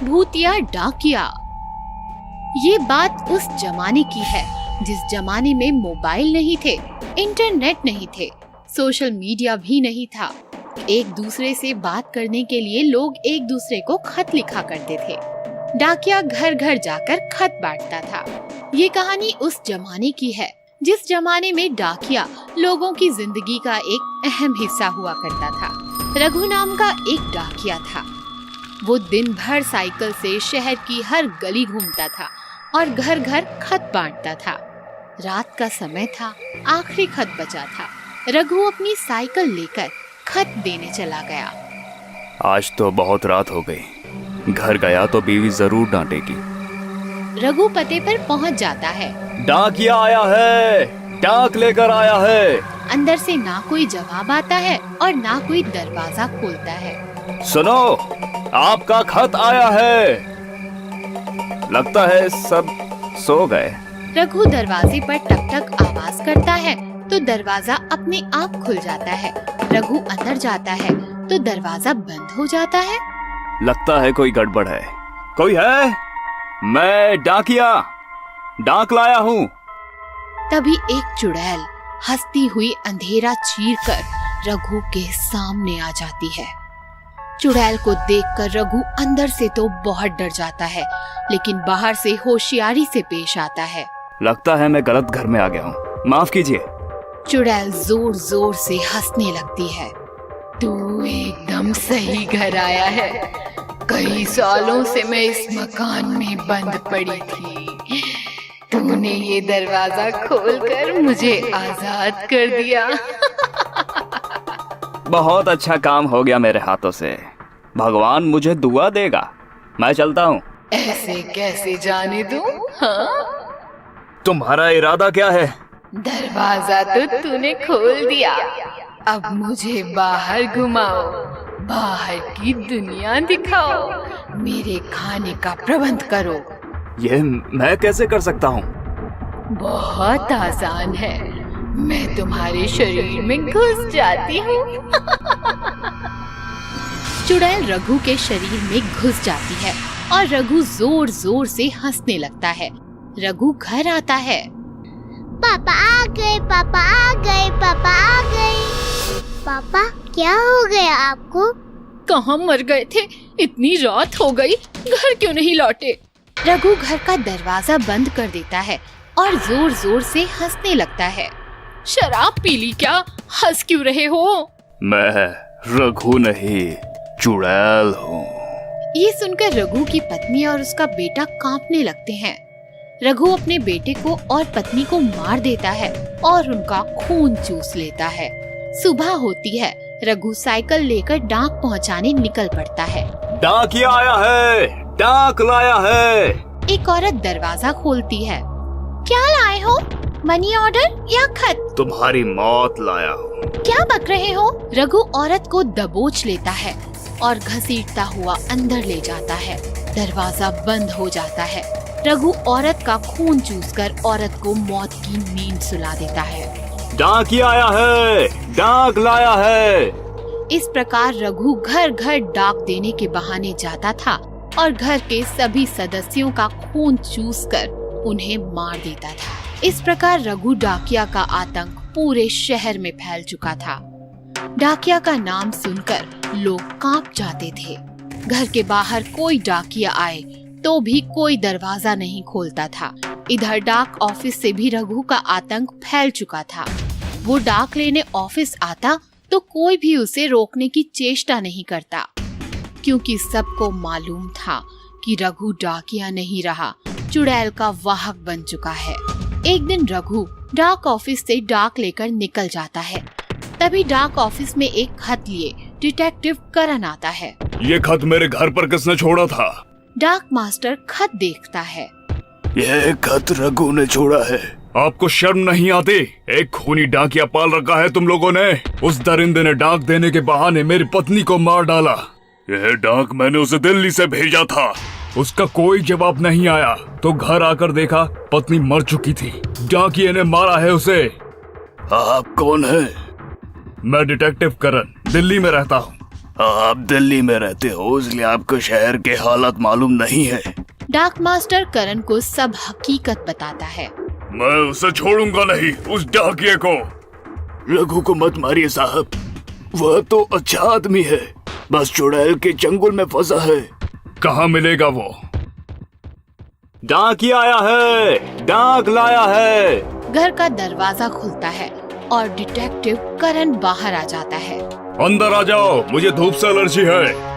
भूतिया डाकिया। ये बात उस जमाने की है जिस जमाने में मोबाइल नहीं थे, इंटरनेट नहीं थे, सोशल मीडिया भी नहीं था। एक दूसरे से बात करने के लिए लोग एक दूसरे को खत लिखा करते थे। डाकिया घर घर जाकर खत बांटता था। ये कहानी उस जमाने की है जिस जमाने में डाकिया लोगों की जिंदगी का एक अहम हिस्सा हुआ करता था। रघु नाम का एक डाकिया था। वो दिन भर साइकिल से शहर की हर गली घूमता था और घर घर खत बांटता था। रात का समय था, आखिरी खत बचा था। रघु अपनी साइकिल लेकर खत देने चला गया। आज तो बहुत रात हो गई, घर गया तो बीवी जरूर डांटेगी। रघु पते पर पहुंच जाता है। डाकिया आया है, डाक लेकर आया है। अंदर से ना कोई जवाब आता है और ना कोई दरवाजा खोलता है। सुनो, आपका खत आया है। लगता है सब सो गए। रघु दरवाजे पर टक टक आवाज करता है तो दरवाजा अपने आप खुल जाता है। रघु अंदर जाता है तो दरवाजा बंद हो जाता है। लगता है कोई गड़बड़ है। कोई है? मैं डाकिया, डाक लाया हूँ। तभी एक चुड़ैल हंसती हुई अंधेरा चीरकर रघु के सामने आ जाती है। चुड़ैल को देखकर रघु अंदर से तो बहुत डर जाता है, लेकिन बाहर से होशियारी से पेश आता है। लगता है मैं गलत घर में आ गया हूँ, माफ कीजिए। चुड़ैल जोर जोर से हंसने लगती है। तू एकदम सही घर आया है। कई सालों से मैं इस मकान में बंद पड़ी थी। तूने ये दरवाजा खोलकर मुझे आजाद कर दिया। बहुत अच्छा काम हो गया मेरे हाथों से। भगवान मुझे दुआ देगा। मैं चलता हूँ। ऐसे कैसे जाने दूं? हाँ? तुम्हारा इरादा क्या है? दरवाजा तो तूने खोल दिया, अब मुझे बाहर घुमाओ, बाहर की दुनिया दिखाओ, मेरे खाने का प्रबंध करो। ये मैं कैसे कर सकता हूँ? बहुत आसान है, मैं तुम्हारे शरीर में घुस जाती हूँ। चुड़ैल रघु के शरीर में घुस जाती है और रघु जोर जोर से हंसने लगता है। रघु घर आता है। पापा आ गए, पापा आ गए, पापा आ गए। पापा क्या हो गया आपको? कहाँ मर गए थे? इतनी रात हो गई, घर क्यों नहीं लौटे? रघु घर का दरवाजा बंद कर देता है और जोर जोर से हंसने लगता है। शराब पी ली क्या? हंस क्यों रहे हो? मैं रघु नहीं, चुड़ैल हूँ। ये सुनकर रघु की पत्नी और उसका बेटा कांपने लगते हैं। रघु अपने बेटे को और पत्नी को मार देता है और उनका खून चूस लेता है। सुबह होती है। रघु साइकिल लेकर डाक पहुंचाने निकल पड़ता है। डाकिया आया है, डाक लाया है। एक औरत दरवाजा खोलती है। क्या लाए हो? मनी ऑर्डर या खत? तुम्हारी मौत लाया हूँ। क्या बक रहे हो? रघु औरत को दबोच लेता है और घसीटता हुआ अंदर ले जाता है। दरवाजा बंद हो जाता है। रघु औरत का खून चूसकर औरत को मौत की नींद सुला देता है। डाकिया आया है, डाक लाया है। इस प्रकार रघु घर घर डाक देने के बहाने जाता था और घर के सभी सदस्यों का खून चूसकर उन्हें मार देता था। इस प्रकार रघु डाकिया का आतंक पूरे शहर में फैल चुका था। डाकिया का नाम सुनकर लोग कांप जाते थे। घर के बाहर कोई डाकिया आए तो भी कोई दरवाजा नहीं खोलता था। इधर डाक ऑफिस से भी रघु का आतंक फैल चुका था। वो डाक लेने ऑफिस आता तो कोई भी उसे रोकने की चेष्टा नहीं करता, क्योंकि सबको मालूम था कि रघु डाकिया नहीं रहा, चुड़ैल का वाहक बन चुका है। एक दिन रघु डाक ऑफिस से डाक लेकर निकल जाता है। तभी डाक ऑफिस में एक खत लिए डिटेक्टिव करण आता है। ये खत मेरे घर पर किसने छोड़ा था? डाक मास्टर खत देखता है। यह खत रघु ने छोड़ा है। आपको शर्म नहीं आती? एक खूनी डाकिया पाल रखा है तुम लोगों ने। उस दरिंदे ने डाक देने के बहाने मेरी पत्नी को मार डाला। यह डाक मैंने उसे दिल्ली से भेजा था। उसका कोई जवाब नहीं आया तो घर आकर देखा पत्नी मर चुकी थी। डाकिये ने मारा है उसे। आप कौन है? मैं डिटेक्टिव करण दिल्ली में रहता हूँ। आप दिल्ली में रहते हो इसलिए आपको शहर के हालात मालूम नहीं है। डाक मास्टर करण को सब हकीकत बताता है। मैं उसे छोड़ूंगा नहीं, उस डाकिये को। रघु को मत मारिए साहब, वह तो अच्छा आदमी है, बस चुड़ैल के चंगुल में फंसा है। कहाँ मिलेगा वो? डाकिया आया है, डाक लाया है। घर का दरवाजा खुलता है और डिटेक्टिव करण बाहर आ जाता है। अंदर आ जाओ, मुझे धूप से एलर्जी है।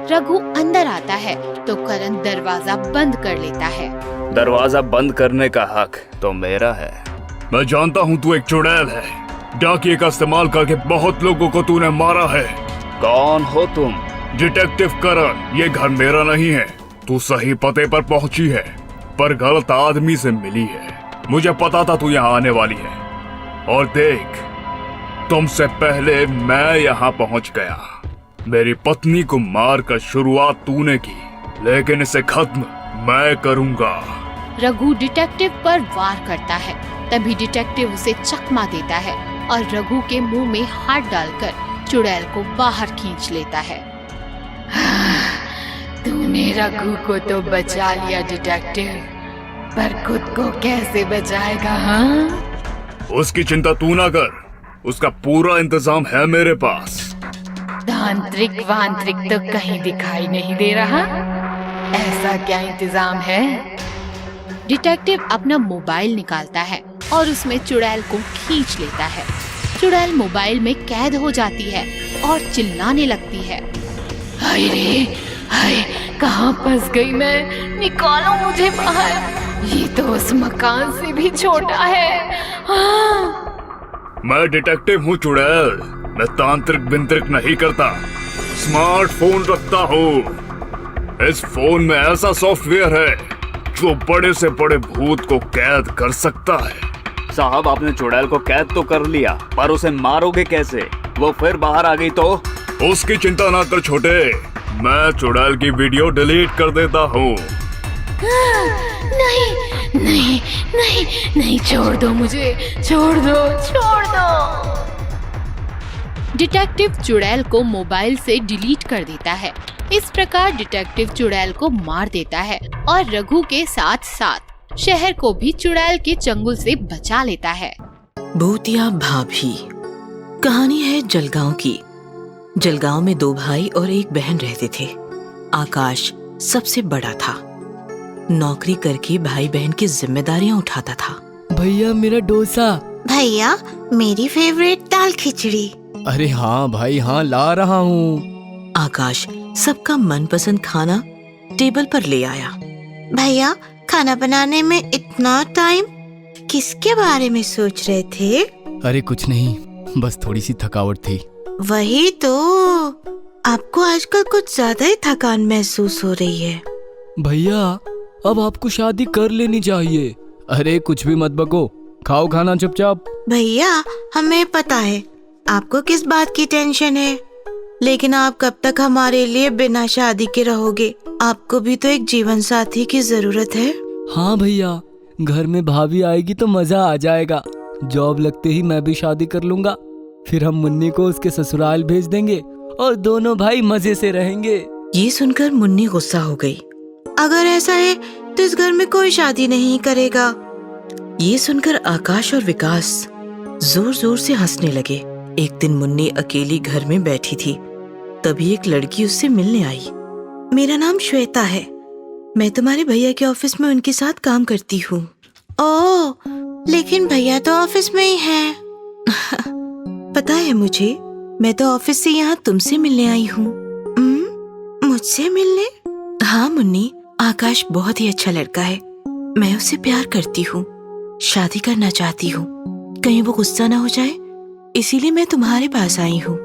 रघु अंदर आता है तो करण दरवाजा बंद कर लेता है। दरवाजा बंद करने का हक तो मेरा है। मैं जानता हूँ तू एक चुड़ैल है, डाकिये का इस्तेमाल करके बहुत लोगों को तूने मारा है। कौन हो तुम? डिटेक्टिव करण, ये घर मेरा नहीं है। तू सही पते पर पहुंची है पर गलत आदमी से मिली है। मुझे पता था तू यहाँ आने वाली है और देख, तुमसे पहले मैं यहाँ पहुँच गया। मेरी पत्नी को मार कर शुरुआत तूने की, लेकिन इसे खत्म मैं करूँगा। रघु डिटेक्टिव पर वार करता है। तभी डिटेक्टिव उसे चकमा देता है और रघु के मुंह में हाथ डालकर चुड़ैल को बाहर खींच लेता है। तूने रघु को तो बचा लिया डिटेक्टिव, पर खुद को कैसे बचाएगा? हाँ, उसकी चिंता तू ना कर, उसका पूरा इंतजाम है मेरे पास। तांत्रिक वांत्रिक तो कहीं दिखाई नहीं दे रहा। ऐसा क्या इंतजाम है? डिटेक्टिव अपना मोबाइल निकालता है और उसमें चुड़ैल को खींच लेता है। चुड़ैल मोबाइल में कैद हो जाती है और चिल्लाने लगती है। हाय रे हाय, कहाँ फंस गई मैं? निकालो मुझे बाहर, ये तो उस मकान से भी छोटा है। हाँ। मैं डिटेक्टिव हूँ चुड़ैल, मैं तांत्रिक बिंत्रिक नहीं करता, स्मार्टफोन रखता हूँ। इस फोन में ऐसा सॉफ्टवेयर है जो बड़े से बड़े भूत को कैद कर सकता है। साहब, आपने चुड़ैल को कैद तो कर लिया, पर उसे मारोगे कैसे? वो फिर बाहर आ गई तो? उसकी चिंता ना कर छोटे, मैं चुड़ैल की वीडियो डिलीट कर देता हूँ। नहीं नहीं नहीं नहीं, छोड़ दो मुझे, छोड़ दो छोड़ दो। डिटेक्टिव चुड़ैल को मोबाइल से डिलीट कर देता है। इस प्रकार डिटेक्टिव चुड़ैल को मार देता है और रघु के साथ साथ शहर को भी चुड़ैल के चंगुल से बचा लेता है। भूतिया भाभी। कहानी है जलगांव की। जलगांव में 2 भाई और 1 बहन रहते थे। आकाश सबसे बड़ा था। नौकरी करके भाई बहन की जिम्मेदारियां उठाता था। भैया मेरा डोसा। भैया मेरी फेवरेट दाल खिचड़ी। अरे हाँ भाई हाँ, ला रहा हूँ। आकाश सबका मनपसंद खाना टेबल पर ले आया। भैया खाना बनाने में इतना टाइम, किसके बारे में सोच रहे थे? अरे कुछ नहीं, बस थोड़ी सी थकावट थी। वही तो, आपको आजकल कुछ ज्यादा ही थकान महसूस हो रही है। भैया अब आपको शादी कर लेनी चाहिए। अरे कुछ भी मत बको, खाओ खाना चुपचाप। भैया हमें पता है आपको किस बात की टेंशन है, लेकिन आप कब तक हमारे लिए बिना शादी के रहोगे? आपको भी तो एक जीवन साथी की जरूरत है। हाँ भैया, घर में भाभी आएगी तो मजा आ जाएगा। जॉब लगते ही मैं भी शादी कर लूंगा, फिर हम मुन्नी को उसके ससुराल भेज देंगे और दोनों भाई मजे से रहेंगे। ये सुनकर मुन्नी गुस्सा हो गई। अगर ऐसा है तो इस घर में कोई शादी नहीं करेगा। ये सुनकर आकाश और विकास जोर जोर से हंसने लगे। एक दिन मुन्नी अकेली घर में बैठी थी, तभी एक लड़की उससे मिलने आई। मेरा नाम श्वेता है, मैं तुम्हारे भैया के ऑफिस में उनके साथ काम करती हूँ। ओह, लेकिन भैया तो ऑफिस में ही हैं। पता है मुझे, मैं तो ऑफिस से यहाँ तुमसे मिलने आई हूँ। मुझसे मिलने? हाँ मुन्नी, आकाश बहुत ही अच्छा लड़का है। मैं उससे प्यार करती हूँ, शादी करना चाहती हूँ। कहीं वो गुस्सा ना हो जाए, इसीलिए मैं तुम्हारे पास आई हूँ।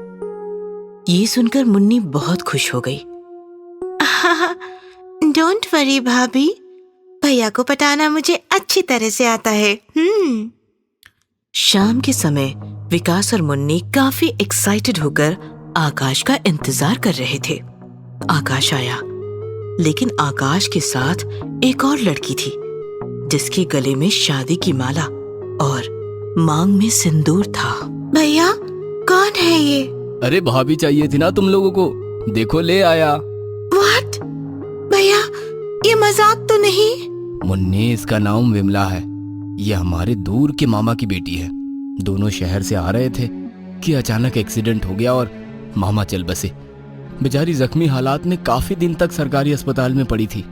ये सुनकर मुन्नी बहुत खुश हो गई। डोंट वरी भाभी, भैया को पटाना मुझे अच्छी तरह से आता है। शाम के समय विकास और मुन्नी काफी एक्साइटेड होकर आकाश का इंतजार कर रहे थे। आकाश आया, लेकिन आकाश के साथ एक और लड़की थी, जिसके गले में शादी की माला और मांग में सिंदूर था। भैया कौन है ये? अरे भाभी चाहिए थी ना तुम लोगों को, देखो ले आया। व्हाट? भैया, ये मजाक तो नहीं? मुन्नी, इसका नाम विमला है। ये हमारे दूर के मामा की बेटी है। दोनों शहर से आ रहे थे कि अचानक एक्सीडेंट हो गया और मामा चल बसे। बेचारी जख्मी हालात में काफी दिन तक सरकारी अस्पताल में पड़ी थी।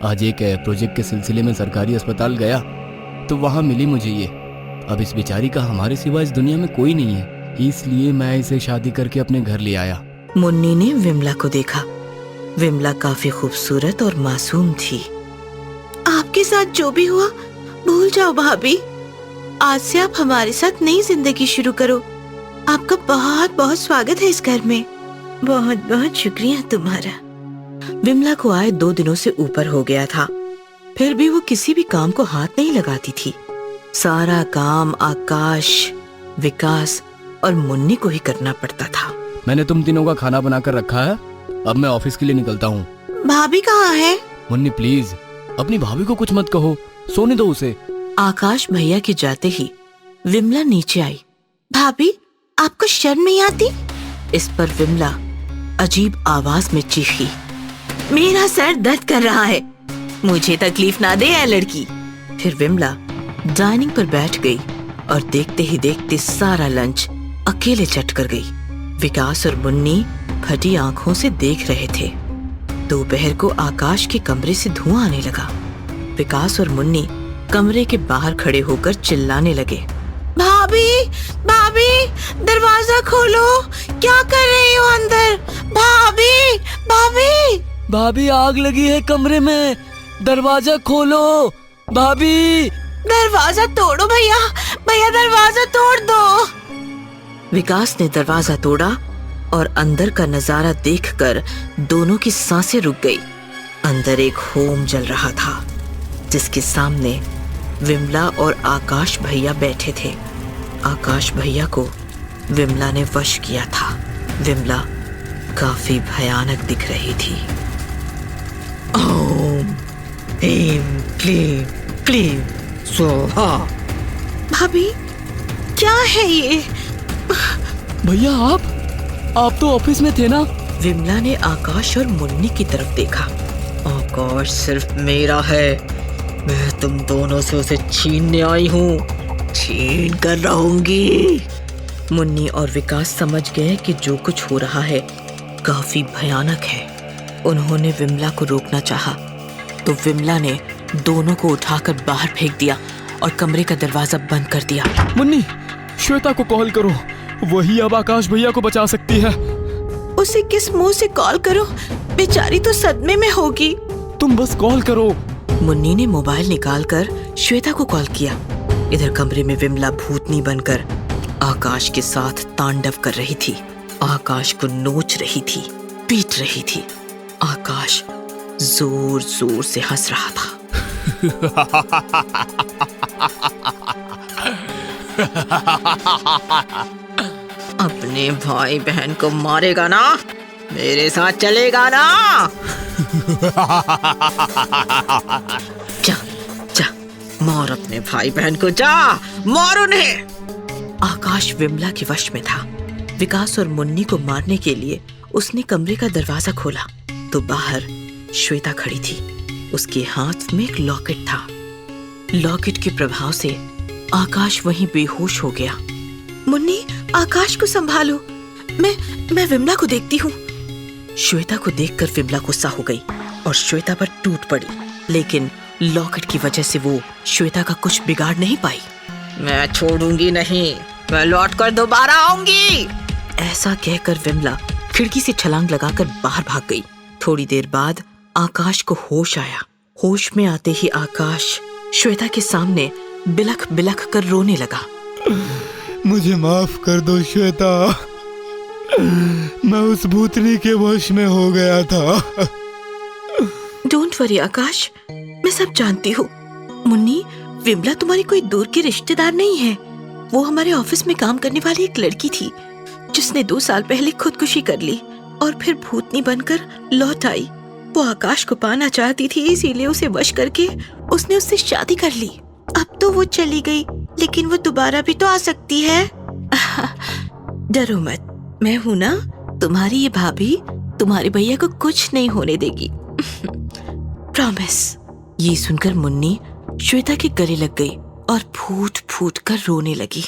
आज एक प्रोजेक्ट के सिलसिले में सरकारी अस्पताल गया तो वहां मिली मुझे ये। अब इस बेचारी का हमारे सिवा इस दुनिया में कोई नहीं है, इसलिए मैं इसे शादी करके अपने घर ले आया। मुन्नी ने विमला को देखा। विमला काफी खूबसूरत और मासूम थी। आपके साथ जो भी हुआ भूल जाओ भाभी। आज से आप हमारे साथ नई जिंदगी शुरू करो। आपका बहुत बहुत स्वागत है इस घर में। बहुत बहुत शुक्रिया तुम्हारा। विमला को आए 2 दिनों से ऊपर हो गया था, फिर भी वो किसी भी काम को हाथ नहीं लगाती थी। सारा काम आकाश, विकास और मुन्नी को ही करना पड़ता था। मैंने तुम तीनों का खाना बनाकर रखा है, अब मैं ऑफिस के लिए निकलता हूँ। भाभी कहाँ है? मुन्नी प्लीज, अपनी भाभी को कुछ मत कहो, सोने दो उसे। आकाश भैया के जाते ही विमला नीचे आई। भाभी, आपको शर्म नहीं आती? इस पर विमला अजीब आवाज में चीखी, मेरा सर दर्द कर रहा है, मुझे तकलीफ ना दे ये लड़की। फिर विमला डाइनिंग पर बैठ गई और देखते ही देखते सारा लंच अकेले चट कर गई। विकास और मुन्नी फटी आंखों से देख रहे थे। दोपहर को आकाश के कमरे से धुआं आने लगा। विकास और मुन्नी कमरे के बाहर खड़े होकर चिल्लाने लगे, भाभी, भाभी, दरवाजा खोलो, क्या कर रही हो अंदर? भाभी, भाभी। भाभी, आग लगी है कमरे में, दरवाजा खोलो। भाभी, दरवाजा तोड़ो भैया, भैया दरवाजा तोड़ दो। विकास ने दरवाजा तोड़ा और अंदर का नजारा देखकर दोनों की सांसें रुक गई। अंदर एक होम जल रहा था जिसके सामने विमला और आकाश भैया बैठे थे। आकाश भैया को विमला ने वश किया था। विमला काफी भयानक दिख रही थी। ओम ह्रीं क्लीं क्लीं स्वाहा। भाभी, क्या है ये? भैया आप तो ऑफिस में थे ना? विमला ने आकाश और मुन्नी की तरफ देखा। आकाश सिर्फ मेरा है, मैं तुम दोनों से उसे छीनने आई हूँ, छीन कर रहूंगी। मुन्नी और विकास समझ गए कि जो कुछ हो रहा है काफी भयानक है। उन्होंने विमला को रोकना चाहा तो विमला ने दोनों को उठाकर बाहर फेंक दिया और कमरे का दरवाजा बंद कर दिया। मुन्नी, श्वेता को कॉल करो, वही अब आकाश भैया को बचा सकती है। उसे किस मुंह से कॉल करो? बेचारी तो सदमे में होगी। तुम बस कॉल करो। मुन्नी ने मोबाइल निकालकर श्वेता को कॉल किया। इधर कमरे में विमला भूतनी बनकर आकाश के साथ तांडव कर रही थी। आकाश को नोच रही थी, पीट रही थी। आकाश जोर जोर से हंस रहा था। अपने भाई बहन को मारेगा ना? मेरे साथ चलेगा ना? जा जा, मार अपने भाई बहन को, जा मार उन्हें। आकाश विमला के वश में था। विकास और मुन्नी को मारने के लिए उसने कमरे का दरवाजा खोला तो बाहर श्वेता खड़ी थी। उसके हाथ में एक लॉकेट था। लॉकेट के प्रभाव से आकाश वहीं बेहोश हो गया। मुन्नी, आकाश को संभालो, मैं विमला को देखती हूँ। श्वेता को देखकर विमला गुस्सा हो गई और श्वेता पर टूट पड़ी, लेकिन लॉकेट की वजह से वो श्वेता का कुछ बिगाड़ नहीं पाई। मैं छोड़ूंगी नहीं, मैं लौटकर दोबारा आऊंगी, ऐसा कहकर विमला खिड़की से छलांग लगाकर बाहर भाग गई। थोड़ी देर बाद आकाश को होश आया। होश में आते ही आकाश श्वेता के सामने बिलख बिलख कर रोने लगा। मुझे माफ कर दो श्वेता, मैं उस भूतनी के वश में हो गया था। डोंट वरी आकाश, मैं सब जानती हूँ। मुन्नी, विमला तुम्हारी कोई दूर की रिश्तेदार नहीं है। वो हमारे ऑफिस में काम करने वाली एक लड़की थी जिसने 2 साल पहले खुदकुशी कर ली और फिर भूतनी बनकर लौट आई। वो आकाश को पाना चाहती थी, इसीलिए उसे वश करके उसने उससे शादी कर ली। अब तो वो चली गई, लेकिन वो दोबारा भी तो आ सकती है। डरो मत, मैं हूं ना। तुम्हारी ये भाभी तुम्हारे भैया को कुछ नहीं होने देगी। प्रॉमिस। ये सुनकर मुन्नी श्वेता के गले लग गई और फूट फूट कर रोने लगी।